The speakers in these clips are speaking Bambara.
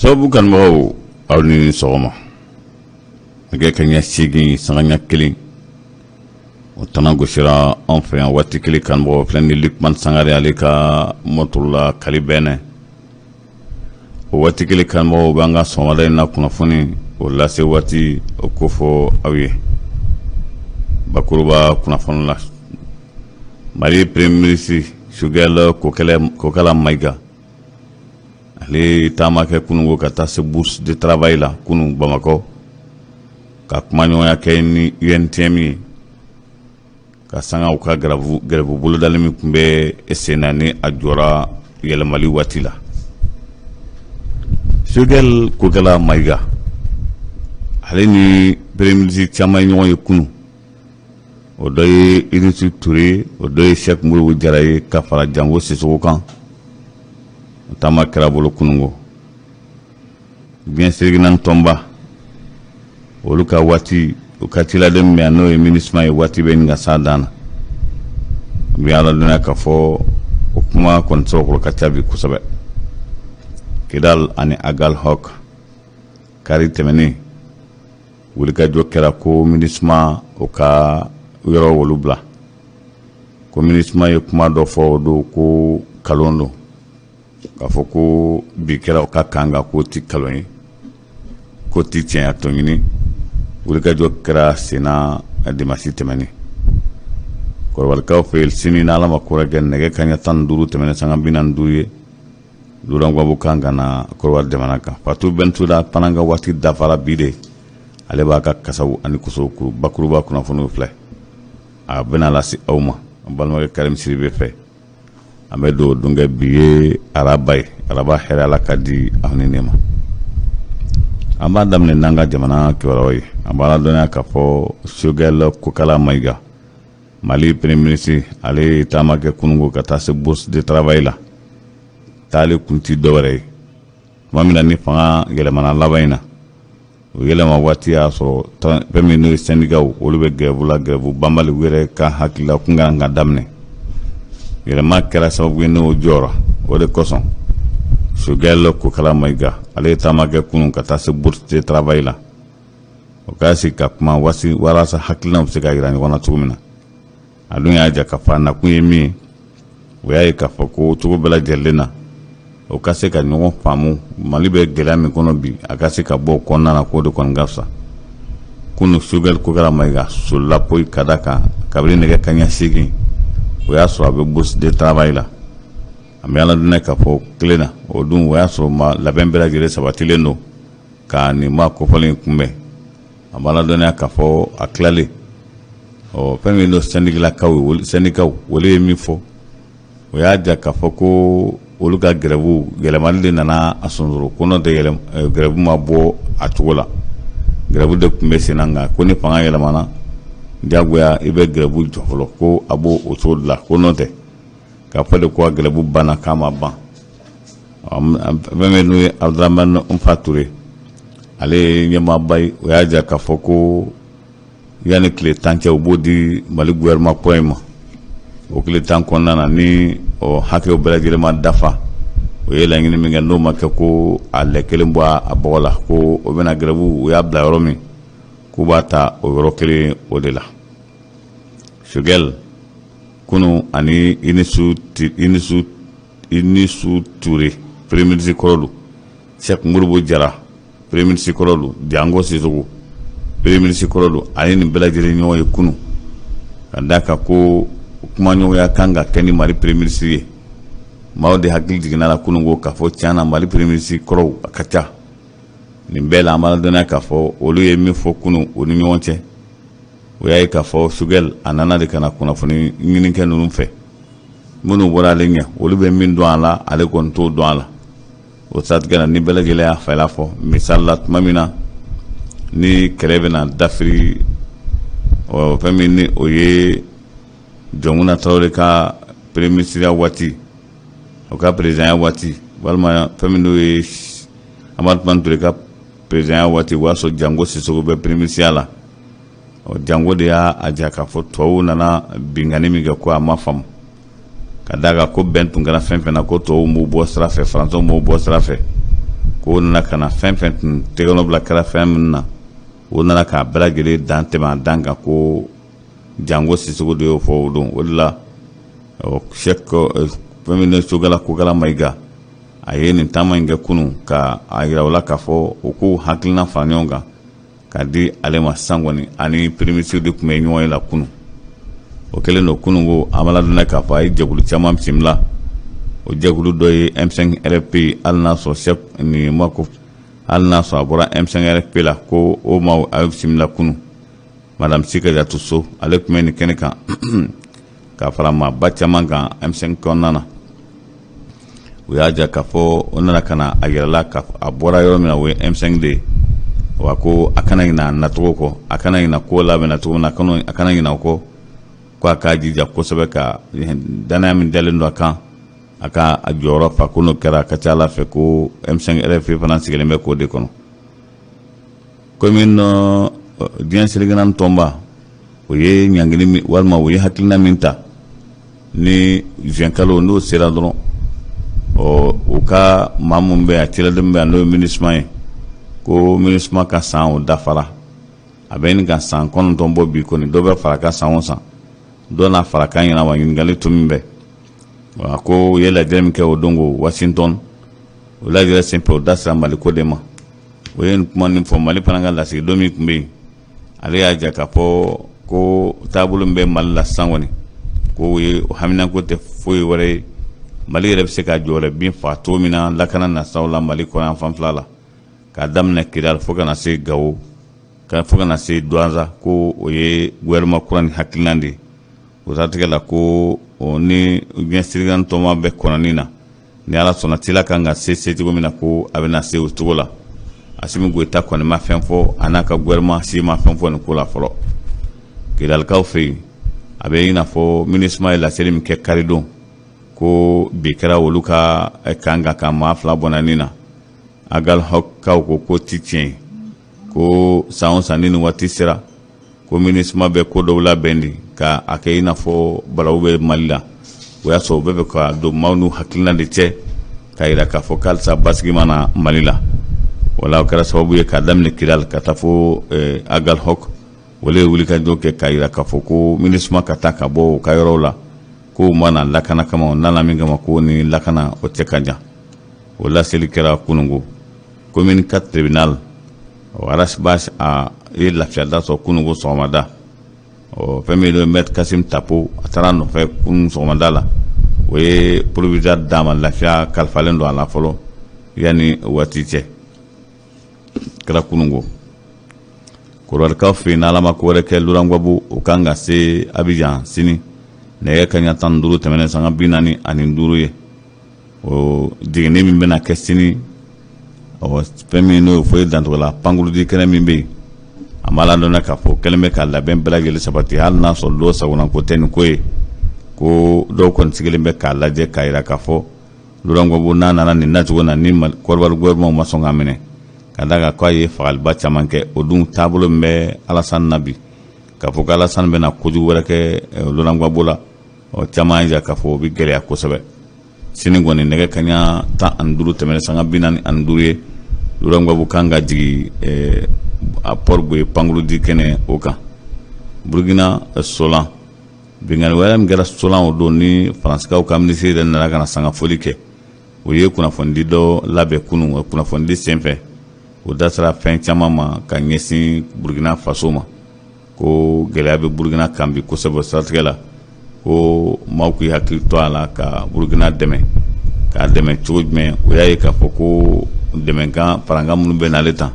Sababu kanubagaw aw ni sɔgɔma nɛgɛ kaɲɛ 8 sanga ɲɛ 1 o tana gosira an fɛ yan waati kelen kanubagaw filɛ ni Lukman Sangare ale ka moto la Kalibɛnɛ o waati kelen kanubagaw b'an ka sɔgɔmada in na kunnafoni o lase waati o ko fɔ aw ye bakuruba kunnafoni la Mali Premier ministre Choguel Kokala Maïga ale taama kɛ kunungo ka taa se bourse de travail la kunu Bamakɔ ka kumaɲɔgɔnya kɛ ni UNTM ye ka sanga u ka grève bolodali min tun bɛ sen na ni a jɔra yɛlɛmali waati la. Choguel Kokala Maïga ale ni Premier ministre caman ɲɔgɔn ye kunu o dɔ ye Idrisu Ture o dɔ ye Cheikh Modibo Jara ye ka fara Jango Sisoko kan taama kɛra bolo kunungo bien Siriginan Tɔnba olu ka waati o ka ciladen min n'o ye MINUSMA ye waati bɛ nin ka s'a dan na u bɛ ala dɔnniya k'a fɔ o kuma kɔni sɔrɔkɔrɔ ka ca bi kosɛbɛ Kidal ani Agal Hawk kari tɛmɛnen wulikajɔ kɛra ko MINUSMA o ka yɔrɔ wolu bila ko MINUSMA ye kuma dɔ fɔ o don ko kalon don k'a fɔ ko bi kɛra o ka kan kan k'o ti kalon ye k'o ti tiɲɛ tɔ ɲini wulikajɔ kɛra senna dimanche tɛmɛnen kɔrɔbalikaw fɛ sini n'Ala ma ko wɛrɛ kɛ nɛgɛ kaɲɛ 15 tɛmɛnen sanga 45 ye Laurent kan ka na Kɔrɔwari jamana kan Fatou Bensouda fana ka waati dafara bi de ale b'a ka kasaw ani kosokuru bakuruba kunnafoniw filɛ a bɛna lase aw ma an balimakɛ Karim Sidibe fɛ an bɛ don dungɛ bi ye araba ye araba hɛrɛ Ala ka di aw ni ne ma an b'a daminɛ n'an ka jamana kibaruyaw ye an b'a ladɔnniya k'a fɔ Choguel Kokala Maïga Mali Premier ministre ale taama kɛ kunungo ka taa se bourse de travail la taale kun ti dɔwɛrɛ ye tuma min na ni fanga yɛlɛmana laban in na o yɛlɛma waati y'a sɔrɔ fɛn min n'o ye syndicaw olu bɛ grève la grève banbali u yɛrɛ ka hakilila kun kan ka daminɛ yɛlɛma kɛra sababu ye n'o jɔra o de kosɔn Choguel Kokala Maïga ale ye taama kɛ kunun ka taa se bourse de travail la o k'a sigi ka kuma walasa hakilinaw bɛ se ka yira ɲɔgɔn na cogo min na a dun y'a ja k'a fɔ a nakun ye min ye o y'a ye k'a fɔ ko cogo bɛɛ lajɛlen na o ka se ka ɲɔgɔn faamu Mali bɛ gɛlɛya min kɔnɔ bi a ka se ka bɔ o kɔnɔna na k'o de kɔni ka fisa kunu Choguel Kokala Maïga solila poyi ka da kan kabini nɛgɛ kaɲɛ 8 o y'a sɔrɔ a bɛ bourse de travail la an bɛ ala dɔnniya k'a fɔ tile na o dun o y'a sɔrɔ labɛn bɛɛ lajɛlen sabatilen don ka nin ma kofɔlen in kunbɛn an bɛ ala dɔnniya k'a fɔ a tilalen fɛn min don syndicaw olu ye min fɔ o y'a ja k'a fɔ ko olu ka grève yɛlɛmali de nana a sonsoro ko n'o tɛ grève ma bɔ a cogo la grève de tun bɛ sen na nka ko ni fanga yɛlɛmana diyagoya i bɛ grève jɔ fɔlɔ ko a b'o o cogo de la ko n'o tɛ k'a fɔ de ko a grève banna k'a ma ban fɛn min n'o ye Abdramane Nfa Ture ale ye ɲɛmaaba ye o y'a ja k'a fɔ ko yanni tile 10 cɛ u b'o di Mali gouvernement point ma o tile 10 kɔnɔna na ni hakɛw bɛɛ lajɛlen ma dafa o ye laɲini min kɛ n'o ma kɛ ko a lɛ kelen bɔ a bɔgɔ la ko o bɛna grève o y'a bila yɔrɔ min k'u b'a ta o yɔrɔ kelen o de la Choguel kunu ani Idrisu Ture Premier ministre kɔrɔ don Cheikh Modibo Jara Premier ministre kɔrɔ don Jango Sisoko Premier ministre kɔrɔ don ani nin bɛɛ lajɛlen ɲɔgɔn ye kunu ka da kan ko kumaɲɔgɔnya kan ka kɛ ni Mali Premier ministre ye maaw de hakili jiginna la kunungo k'a fɔ tiɲɛ na Mali Premier ministre kɔrɔw a ka ca nin bɛɛ la an b'a dɔnniya k'a fɔ olu ye min fɔ kunun o ni ɲɔgɔn cɛ o y'a ye k'a fɔ Choguel a nana de ka na kunnafoni ɲinikɛ ninnu fɛ minnu bɔra ale ɲɛ olu bɛ min dɔn a la ale kɔni t'o dɔn a la o siratigɛ la ni bɛɛ lajɛlen y'a fɛla fɔ misali la tuma min na ni kɛlɛ bɛna dafiri fɛn min ni o ye Jɔnkuna Tarawele ka Premier ministre waati o ka président waati walima fɛn min n'o ye Amadou Ture ka président waati o y'a sɔrɔ Jango Sisoko bɛ Premier ministre la Jango de y'a ja k'a fɔ tubabuw nana bingani min kɛ ko a ma faamu ka d'a kan ko bɛn tun kɛra fɛn fɛn na ko tubabuw m'o bɔ sira fɛ Faransiw m'o bɔ sira fɛ ko nana kana fɛn fɛn tun tɛgɛnɔ bila kɛra fɛn min na o nana k'a bɛɛ lajɛlen dan tɛmɛ a dan kan ko jango Sisoko de y'o fɔ o don o de la fɛn min ne Sogala Kokala Mayiga a ye nin taama in kɛ kunun ka a yira o la k'a fɔ u k'u hakilina fara ɲɔgɔn kan k'a di ale ma sisan kɔni ani premier ministre de tun bɛ ɲɔgɔn ye la kunun o kɛlen don kunun ko an b'a ladɔnniya k'a fɔ a ye jɛkulu caman bisimila o jɛkulu dɔ ye M5 RFP hali n'a sɔrɔ chef ni Mako hali n'a sɔrɔ a bɔra M5 RFP la ko o ma a ye bisimila kunun madame Sikadiatou So ale tun bɛ nin kɛnɛ kan ka fara maaba caman kan M5 kɔnɔna na u y'a ja k'a fɔ o nana ka na a yɛrɛla a bɔra yɔrɔ min na o ye M5 de ye wa ko a kana ɲinɛ a nacogo kɔ a kana ɲinɛ ko labɛnna cogo min na a kana ɲinɛ o kɔ ko a k'a jija kosɛbɛ ka danaya min dalen don a kan a ka a jɔyɔrɔ fa ko n'o kɛra a ka ca Ala fɛ ko M5 RFP fana sigilen bɛ k'o de kɔnɔ komi diɲɛ seligana tɔnba o ye ɲangili min walima o ye hakilina min ta ni juin kalo n'o sera dɔrɔn u ka maa mun bɛ a cɛladen bɛ yan n'o ye MINUSMA ye ko MINUSMA ka san o dafara a bɛ nin ka san 9 bɔ bi kɔni dɔ bɛ fara ka san o san dɔ n'a fara kan ɲɛna wa ɲininkali to min bɛ wa ko u ye lajɛrɛ min kɛ o don ko Washington o lajɛrɛ senfɛ o da sera Mali ko de ma o ye kuma nin fɔ Mali fana ka lasigidon min tun bɛ yen ale y'a ja k'a fɔ ko taabolo min bɛ Mali la sisan kɔni ko o ye o haminako tɛ foyi wɛrɛ ye Mali yɛrɛ bɛ se ka jɔyɔrɔ bin fa cogo min na lakana nasaw la Mali kɔnɔ yan fanfɛla la k'a daminɛ Kidal fo kana se Gawo fo kana se Douentza ko o ye gouvernement kura ni hakilina de ye o siratigɛ la ko ni diɲɛ seligana tɔnba bɛ kɔnɔni na ni Ala sɔnna tila kan ka se cogo min na ko a bɛna se o cogo la Assimi Goïta kɔni ma fɛn fɔ a n'a ka gouvernement si ma fɛn fɔ nin ko la fɔlɔ Kidalikaw fɛ yen a bɛ i n'a fɔ MINUSMA ye laseli min kɛ karidon ko bi kɛra olu ka kan ka maa 2 bɔnani na Agal Hawk ko ti tiɲɛ ye ko san o san ni nin waati sera ko MINUSMA bɛ ko dɔw labɛn de ka a kɛ i n'a fɔ balawu bɛ Mali la o y'a sɔrɔ o bɛɛ bɛ ka don maaw n'u hakilina de cɛ k'a yira k'a fɔ k'alisa basigi mana Mali la wala o kɛra sababu ye k'a daminɛ Kidal ka taa fo Agal Hawk wale ye wulikajɔ kɛ k'a yira k'a fɔ ko MINUSMA ka taa ka bɔ o ka yɔrɔw la ko u mana lakana kama o nana min kama ko ni lakana o tɛ ka jan o laseli kɛra kunungo commune 4 tribunal Arasibas a ye lafiya da sɔrɔ kunungo sɔgɔmada fɛn min ye Maître Kassim Tapo a taara nɔfɛ kunun sɔgɔmada la o ye provisoire d'a ma lafiya kalifalen don a la fɔlɔ yanni waati cɛ kɛra kunungo Korowalikaw fɛ yen n'Ala ma ko wɛrɛ kɛ Lurangwabu o kan ka se Abidjan sini nɛgɛ kaɲa 15 tɛmɛnen sanga 45 ye o jiginni min bɛna kɛ sini fɛn min n'o ye foyi dancogola pankurudi kɛnɛ min bɛ yen a b'a ladɔnniya k'a fɔ kɛlen bɛ ka labɛn bɛɛ lajɛlen sabati hali n'a sɔrɔ dɔw sagona ko tɛ nin ko ye ko dɔw kɔni sigilen bɛ k'a lajɛ k'a jira k'a fɔ Lurangwabu n'a nana nin nacogo na ni Kɔrɔwari gouvernement ma sɔn k'a minɛ ka da kan k'a ye fagaliba caman kɛ o dun taabolo min bɛ Alasani na bi k'a fɔ ko Alasani bɛna kojugu wɛrɛ kɛ Lurangwabu la caman y'a k'a fɔ o bɛ gɛlɛya kosɛbɛ sini kɔni nɛgɛ kaɲa 15 tɛmɛnen sanga 45 ye Lurangwabu kan ka jigin a Port-Boué pankurudi kɛnɛ o kan Burkina Solan bingani wɛrɛ min kɛra Solan o don ni Faransikaw ka minisiri yɛrɛ nana ka na sanga foli kɛ o ye kunnafoni dɔ labɛn kunun o kunnafoni senfɛ o da sera fɛn caman ma ka ɲɛsin Burkina Faso ma ko gɛlɛya bɛ Burkina kan bi kosɛbɛ siratigɛ la ko maaw k'i hakili to a la ka Burkina dɛmɛ k'a dɛmɛ cogo jumɛn o y'a ye k'a fɔ ko dɛmɛkan farankan minnu bɛ n'ale tan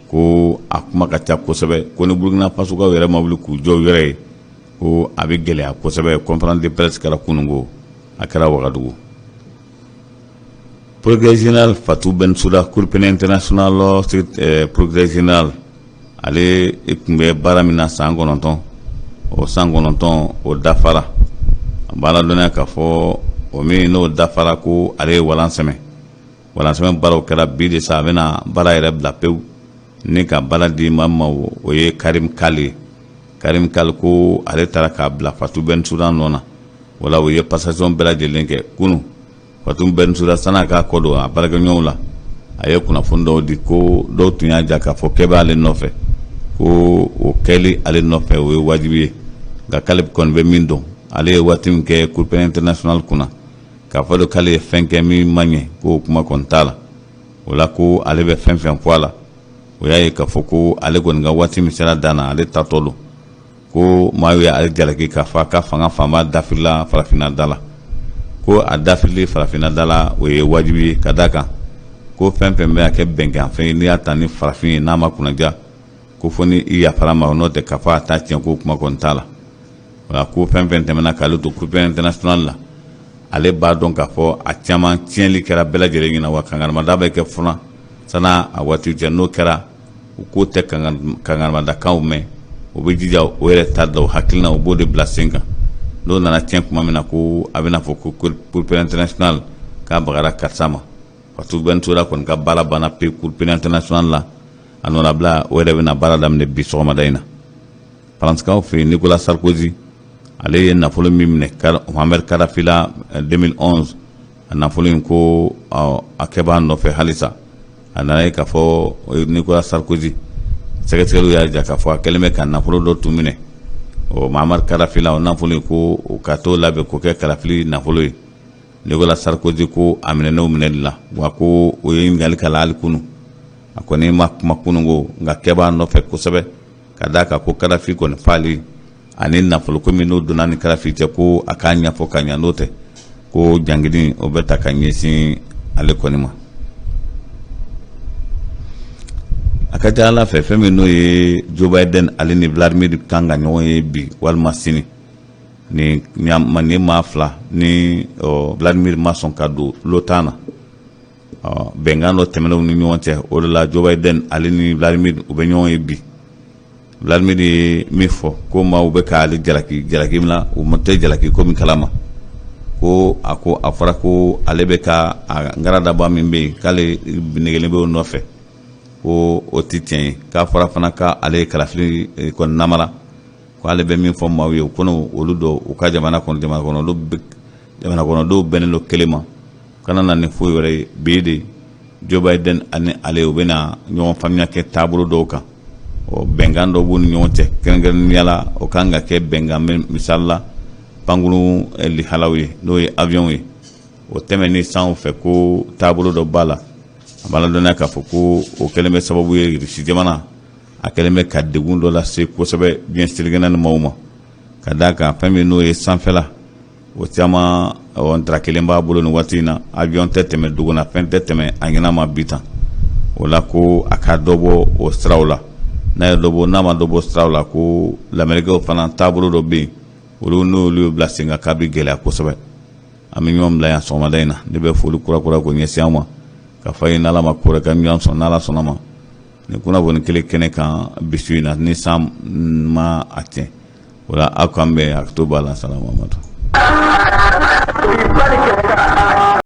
ko a kuma ka ca kosɛbɛ ko ni Burkina Fasokaw yɛrɛ ma wuli k'u jɔ u yɛrɛ ye ko a bɛ gɛlɛya kosɛbɛ conférence de presse kɛra kunungo a kɛra Wagadugu Procureur général Fatou Bensouda Cour pénale internationale procureur général ale tun bɛ baara min na san 9 o san 9 o dafara a b'a ladɔnniya k'a fɔ o min n'o dafara ko ale ye walan sɛmɛ baaraw kɛra bi de sa a bɛna baara yɛrɛ bila pewu ni ka baara di maa ma o ye Karim Kale ko ale taara k'a bila Fatou Bensouda nɔ na wala o ye passation bɛɛ lajɛlen kɛ kunun Fatou Bensouda san'a k'a kɔ don a baarakɛɲɔgɔnw la a ye kunnafoni dɔw di ko dɔw tun y'a ja k'a fɔ k'e b'ale nɔfɛ ko o kɛli ale nɔfɛ o ye wajibi ye nka k'ale kɔni bɛ min dɔn ale ye waati min kɛ Cour pénale internationale kunna k'a fɔ de k'ale ye fɛn kɛ min ma ɲɛ ko kuma kɔni t'a la o la ko ale bɛ fɛn fɛn fɔ a la o y'a ye k'a fɔ ko ale kɔni ka waati min sera dan na ale tatɔ don ko maa ye ale jalaki k'a fɔ a ka fanga fanba dafirila farafinna da la ko a dafirili farafinna da la o ye wajibi ye ka d'a kan ko fɛn fɛn bɛ kɛ bɛnkan fɛn ye n'i y'a ta ni farafin ye n'a ma kunnaja ko fo ni i yafara ma n'o tɛ k'a fɔ a t'a tiɲɛ ko kuma kɔni t'a la wala ko fɛn fɛn tɛmɛna k'ale to Cour pénale internationale la ale b'a dɔn k'a fɔ a caman tiɲɛli kɛra bɛɛ lajɛlen ɲɛna wa kangarida bɛ kɛ funa san'a a waati cɛ n'o kɛra u k'o tɛ kangarimadakanw mɛn o bɛ jija o yɛrɛ ta da o hakilina o b'o de bila sen kan n'o nana tiɲɛ kuma min na ko a bɛna fɔ ko Cour pénale internationale k'a bagara karisa ma Fatou Bensouda kɔni ka baara banna pe Cour pénale internationale la a nɔna bila o yɛrɛ bɛna baara daminɛ bi sɔgɔmada in na faransikanw fɛ yen Nicolas Sarkozy ale ye nafolo min minɛ Mohamed Kadhafi la 2011 a nafolo in ko a kɛbaa nɔfɛ halisa a nana ye k'a fɔ Nicolas Sarkozy sɛgɛsɛgɛliw y'a jira k'a fɔ a kɛlen bɛ ka nafolo dɔ tun minɛ Mohamed Kadhafi la o nafolo in ko o ka t'o labɛn k'o kɛ Kadhafi nafolo ye Nicolas Sarkozy ko a minɛn'o minɛli la wa ko o ye ɲininkali k'a la hali kunu a kɔni ma kuma kunun ko nka kɛbaa nɔfɛ kosɛbɛ ka d'a kan ko Kadhafi kɔni fali ani nafolo ko min n'o donna ni Kadhafi cɛ ko a k'a ɲɛfɔ ka ɲɛ n'o tɛ ko jangili o bɛ ta ka ɲɛsin ale kɔni ma a ka ca Ala fɛ fɛn min n'o ye Joe Biden ale ni Vladimir kan ka ɲɔgɔn ye bi walima sini ni maa fila ni Vladimir ma sɔn ka don l'OTAN na bɛnkan dɔ tɛmɛnɛnw ni ɲɔgɔn cɛ o de la Joe Biden ale ni Vladimir u bɛ ɲɔgɔn ye bi Vladimir ye min fɔ ko maaw bɛ k'ale jalaki min na u ma tɛ jalaki ko min kalama ko a fɔra ko ale bɛ ka a ngaradaba min bɛ yen k'ale negelen bɛ o nɔfɛ ko o tɛ tiɲɛ ye k'a fɔra fana k'ale ye kalafili kɔni namara ko ale bɛ min fɔ maaw ye ko olu dɔw u ka jamana kɔnɔdenw bɛnnen don kelen ma kana na ni foyi wɛrɛ ye bi de Joe Biden ani ale u bɛna ɲɔgɔn faamuya kɛ taabolo dɔw kan bɛnkan dɔw b'u ni ɲɔgɔn cɛ kɛrɛnkɛrɛnnenya la o kan ka kɛ bɛnkan misali la pankuru lihalaw ye n'o ye avion ye o tɛmɛni sanw fɛ ko taabolo dɔ b'a la a b'a ladɔnniya k'a fɔ ko o kɛlen bɛ sababu ye Rusi jamana a kɛlen bɛ ka degun dɔ lase kosɛbɛ diɲɛ sirigɛnna ni maaw ma ka d'a kan fɛn min n'o ye sanfɛla o caman ntara kelen b'a bolo ni waati in na avion tɛ tɛmɛ duguna fɛn tɛ tɛmɛ a ɲɛna ma bi tan o la ko a ka dɔ bɔ o siraw la n'a ma dɔ bɔ siraw la ko lamɛnnikɛw fana taabolo dɔ bɛ yen olu n'olu bila sen kan k'a bɛ gɛlɛya kosɛbɛ an bɛ ɲɔgɔn bila yan sɔgɔmada in na ne bɛ foli kura ko ɲɛsin an ma ka fɔ ye n'Ala ma ko wɛrɛ kɛ ɲɔgɔn sɔn n'Ala sɔnna ma ni kunnafoni kelen kɛnɛ kan bi su in na ni san ma a tiɲɛ o la aw k'an bɛn hakɛto b'a la salamu